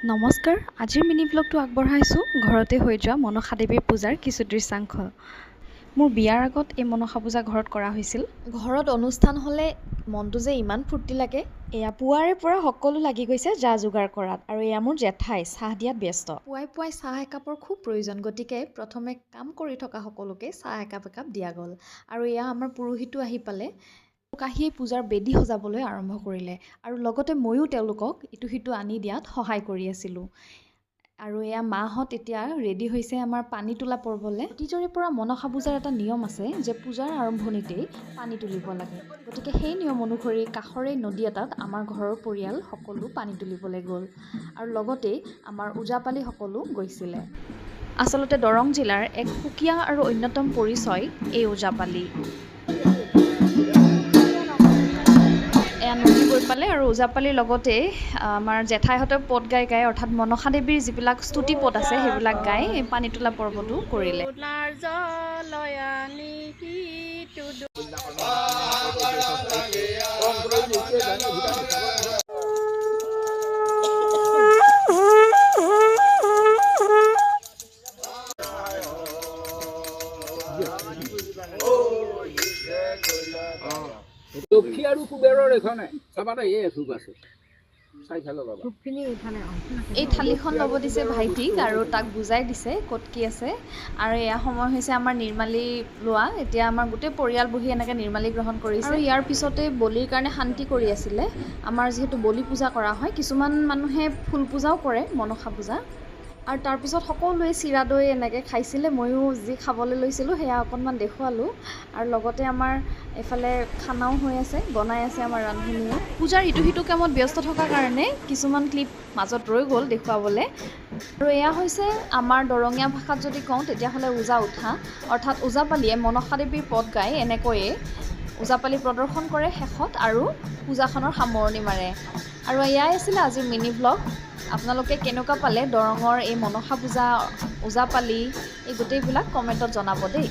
নমস্কাৰ, আজিৰ মিনি ব্লগটো আগবঢ়াইছোঁ ঘৰতে হৈ যোৱা মনসা দেৱীৰ পূজাৰ কিছু দৃশ্যাংশ। মোৰ বিয়াৰ আগত এই মনসা পূজা ঘৰত কৰা হৈছিল। ঘৰত অনুষ্ঠান হ'লে মনটো যে ইমান ফূৰ্তি লাগে। এয়া পুৱাৰে পৰা সকলো লাগি গৈছে যা যোগাৰ কৰাত, আৰু এয়া মোৰ জেঠাই চাহ দিয়াত ব্যস্ত। পুৱাই চাহ একাপৰ খুব প্ৰয়োজন, গতিকে প্ৰথমে কাম কৰি থকা সকলোকে চাহ একাপ দিয়া গ'ল। আৰু এয়া আমাৰ পুৰোহিতো আহি পালে। কাহিয়ে পূজাৰ বেদী সজাবলৈ আৰম্ভ কৰিলে, আৰু লগতে ময়ো তেওঁলোকক ইটো সিটো আনি দিয়াত সহায় কৰি আছিলোঁ। আৰু এয়া মাহঁত এতিয়া ৰেডি হৈছে আমাৰ পানী তোলা পৰ্বলৈ। অতীজৰে পৰা মনসা পূজাৰ এটা নিয়ম আছে যে পূজাৰ আৰম্ভণিতেই পানী তুলিব লাগে। গতিকে সেই নিয়ম অনুসৰি কাষৰে নদী এটাত আমাৰ ঘৰৰ পৰিয়াল সকলো পানী তুলিবলৈ গ'ল, আৰু লগতেই আমাৰ ওজাপালি সকলো গৈছিলে। আচলতে দৰং জিলাৰ এক সুকীয়া আৰু অন্যতম পৰিচয় এই ওজাপালি। এয়া নদী গৈ পালে, আৰু ওজাপালিৰ লগতে আমাৰ জেঠাইহঁতে পদ গাই অৰ্থাৎ মনসা দেৱীৰ যিবিলাক স্তুতি পদ আছে সেইবিলাক গাই পানী তোলা পৰ্বটো কৰিলে। লক্ষী আৰু কুবেৰৰ এখনে চাবা এই এথোক আছে। এই থালিখন ল'ব দিছে ভাইটিক, আৰু তাক বুজাই দিছে ক'ত কি আছে। আৰু এয়া সময় হৈছে আমাৰ নিৰ্মালি লোৱা। এতিয়া আমাৰ গোটেই পৰিয়াল বহি এনেকৈ নিৰ্মালি গ্ৰহণ কৰিছে। আৰু ইয়াৰ পিছতে বলিৰ কাৰণে শান্তি কৰি আছিলে। আমাৰ যিহেতু বলি পূজা কৰা হয়, কিছুমান মানুহে ফুল পূজাও কৰে মনসা পূজা। আৰু তাৰপিছত সকলোৱে চিৰা দৈ এনেকৈ খাইছিলে। ময়ো যি খাবলৈ লৈছিলোঁ সেয়া অকণমান দেখুৱালোঁ। আৰু লগতে আমাৰ এইফালে খানাও হৈ আছে, বনাই আছে আমাৰ ৰান্ধনীয়ে। পূজাৰ ইটো সিটো কামত ব্যস্ত থকাৰ কাৰণে কিছুমান ক্লিপ মাজত ৰৈ গ'ল দেখুৱাবলৈ। আৰু এয়া হৈছে আমাৰ দৰঙীয়া ভাষাত যদি কওঁ তেতিয়াহ'লে ওজা উঠা, অৰ্থাৎ ওজাপালিয়ে মনসা দেৱীৰ পদ গাই এনেকৈয়ে ওজাপালি প্ৰদৰ্শন কৰে শেষত, আৰু পূজাখনৰ সামৰণি মাৰে। আৰু এয়াই আছিলে আজিৰ মিনি ব্লগ। আপোনালোকে কেনেকুৱা পালে দৰঙৰ এই মনসা পূজা, ওজাপালি, এই গোটেইবিলাক কমেণ্টত জনাব দেই।